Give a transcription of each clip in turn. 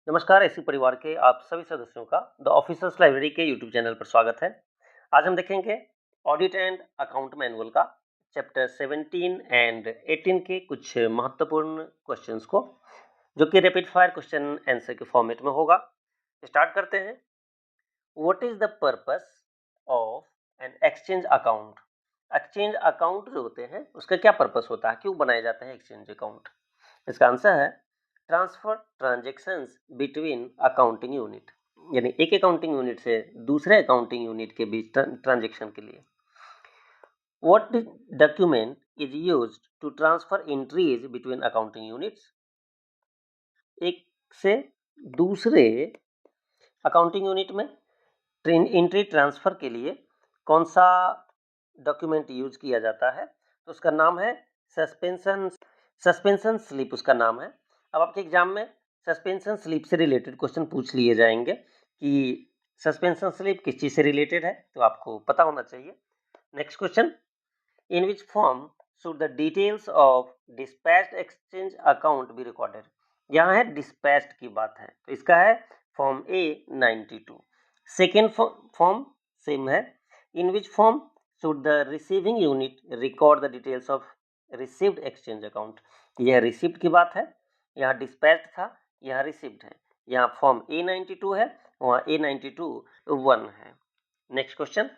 नमस्कार, ऐसी परिवार के आप सभी सदस्यों का द ऑफिसर्स लाइब्रेरी के यूट्यूब चैनल पर स्वागत है। आज हम देखेंगे ऑडिट एंड अकाउंट मैनुअल का चैप्टर 17 एंड 18 के कुछ महत्वपूर्ण क्वेश्चंस को, जो कि रैपिड फायर क्वेश्चन आंसर के फॉर्मेट में होगा। स्टार्ट करते हैं। What is the purpose of an exchange account? Exchange account जो होते हैं उसका क्या पर्पस होता है, क्यों बनाए जाते हैं एक्सचेंज अकाउंट? इसका आंसर है transfer transactions between accounting unit, यानी एक अकाउंटिंग यूनिट से दूसरे अकाउंटिंग यूनिट के बीच ट्रांजेक्शन के लिए। What document is used to transfer entries between accounting units? एक से दूसरे अकाउंटिंग यूनिट में एंट्री ट्रांसफर के लिए कौन सा डॉक्यूमेंट यूज किया जाता है? तो उसका नाम है सस्पेंशन स्लिप उसका नाम है। अब आपके एग्जाम में सस्पेंशन स्लिप से रिलेटेड क्वेश्चन पूछ लिए जाएंगे कि सस्पेंशन स्लिप किस चीज से रिलेटेड है, तो आपको पता होना चाहिए। Next question, in which form should the details of dispatched exchange account be recorded? यहाँ है डिस्पैच्ड की बात है, तो इसका है form A92। Second form same है, in which form should the receiving unit record the details of received exchange account? यह रिसिप्ट की बात है, यहाँ डिस्पैच्ड था, यहाँ रिसिप्ट है। यहाँ फॉर्म A92 है, वहाँ A92 1 है। Next question,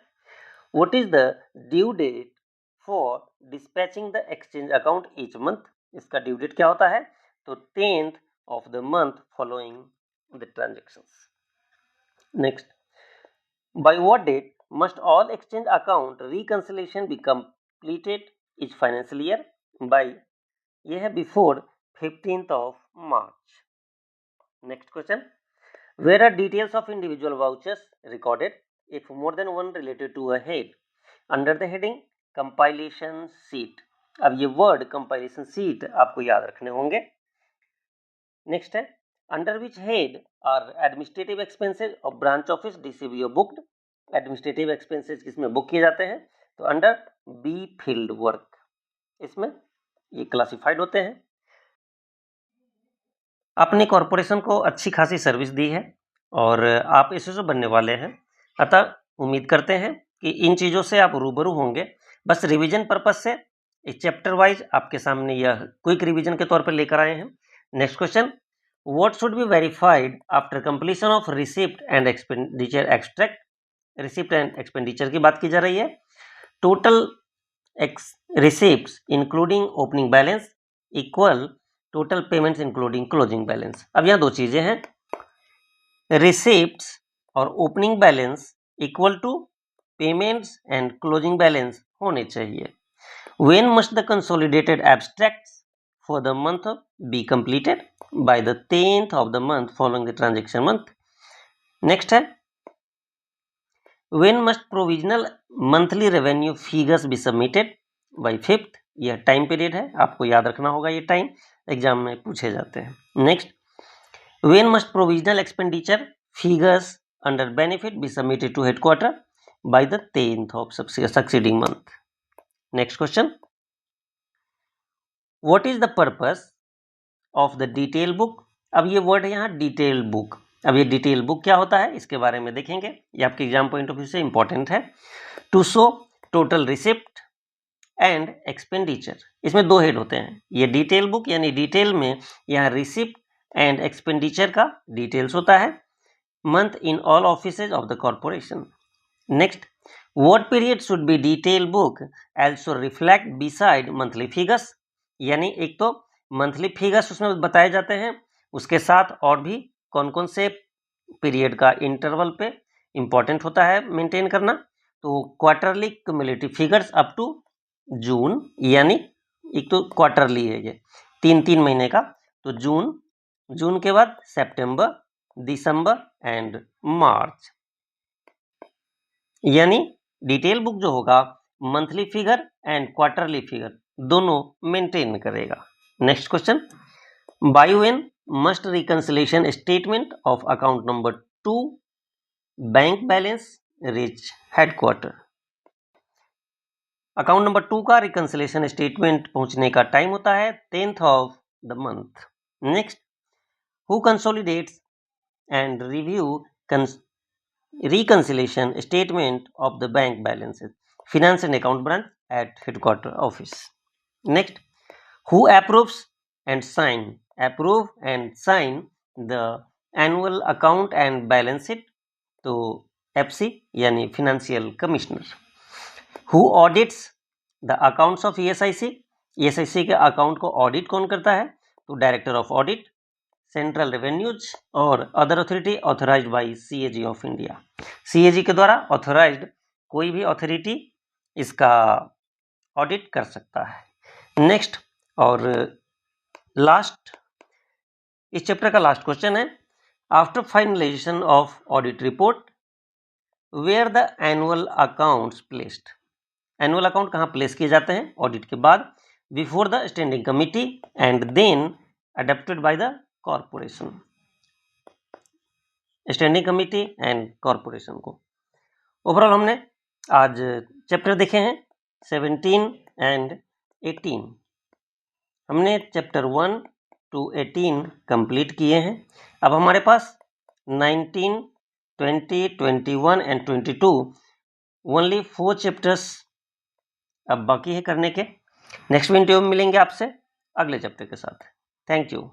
what is the due date for dispatching the exchange account each month? इसका ड्यू डेट क्या होता है? तो 10th of the month following the transactions. Next, by what date must all exchange account reconciliation be completed each financial year? By ये है before 15th of March. Next question, where are details of individual vouchers recorded if more than one related to a head? Under the heading compilation sheet. अब ये word compilation sheet आपको याद रखने होंगे। Next है, under which head are administrative expenses of branch office DCBO booked? Administrative expenses किसमें book किए जाते हैं? तो अंडर बी फील्ड वर्क, इसमें ये क्लासिफाइड होते हैं। आपने कॉरपोरेशन को अच्छी खासी सर्विस दी है और आप एसएसओ बनने वाले हैं, अतः उम्मीद करते हैं कि इन चीज़ों से आप रूबरू होंगे। बस रिवीजन पर्पज से इस चैप्टर वाइज आपके सामने यह क्विक रिवीजन के तौर पर लेकर आए हैं। Next question, what should be verified after completion of receipt and expenditure extract? Receipt and expenditure की बात की जा रही है। Total receipts including opening balance equal total payments including closing balance. अब यहाँ दो चीजें हैं, रिसिप्ट्स और opening balance equal to payments and closing balance होने चाहिए। When must the consolidated abstracts for the month be completed? By the 10th of the month following the transaction month. Next है, when must provisional monthly revenue figures be submitted? By 5th. यह time period है, आपको याद रखना होगा, ये time exam में पूछे जाते हैं। Next, when must provisional expenditure figures under benefit be submitted to headquarter? By the 10th of succeeding month. Next question, what is the purpose of the detail book? अब ये वर्ड है यहाँ detail book. अब ये detail book क्या होता है इसके बारे में देखेंगे, ये आपके एग्जाम पॉइंट ऑफ व्यू से इंपॉर्टेंट है। To show total receipt and expenditure, इसमें दो हेड होते हैं। ये डिटेल बुक यानी डिटेल में यहाँ रिसिप्ट एंड एक्सपेंडिचर का डिटेल्स होता है। Month in all offices of the corporation. Next, what period should be detail book also reflect beside monthly figures? यानी एक तो मंथली फिगर्स उसमें बताए जाते हैं, उसके साथ और भी कौन कौन से पीरियड का इंटरवल पे इंपॉर्टेंट होता है मेंटेन करना। तो quarterly cumulative figures up to June, यानी एक तो क्वार्टरली है ये 3 महीने का, तो जून के बाद सितंबर, दिसंबर एंड मार्च। यानी डिटेल बुक जो होगा monthly figure and quarterly figure दोनों मेंटेन करेगा। Next question, by when must reconciliation statement of account number 2 bank balance reach headquarter? Account number 2 का रिकंसिलिएशन स्टेटमेंट पहुंचने का टाइम होता है 10th of the month। Next, who consolidates and review reconciliation statement of the bank balances, finance and account branch at headquarter office. Next, who approve and sign the annual account and balance sheet? तो FC यानी financial commissioner. Who audits the accounts of ESIC? ESIC के account को audit कौन करता है? तो director of audit, central revenues और other authority authorised by CAG of India. CAG के द्वारा ऑथराइज्ड कोई भी अथॉरिटी इसका ऑडिट कर सकता है. नेक्स्ट और लास्ट, इस चैप्टर का लास्ट क्वेश्चन है, after finalization of audit report where the annual accounts placed? Annual account कहाँ प्लेस किए जाते हैं ऑडिट के बाद? Before the standing committee and then adopted by the corporation. Standing committee and corporation को. Overall हमने आज चैप्टर देखे हैं 17 एंड 18. हमने चैप्टर 1 to 18 कंप्लीट किए हैं. अब हमारे पास 19, 20, 21 एंड 22 ओनली 4 चैप्टर्स अब बाकी है करने के. नेक्स्ट वीडियो में मिलेंगे आपसे अगले चैप्टर के साथ. Thank you.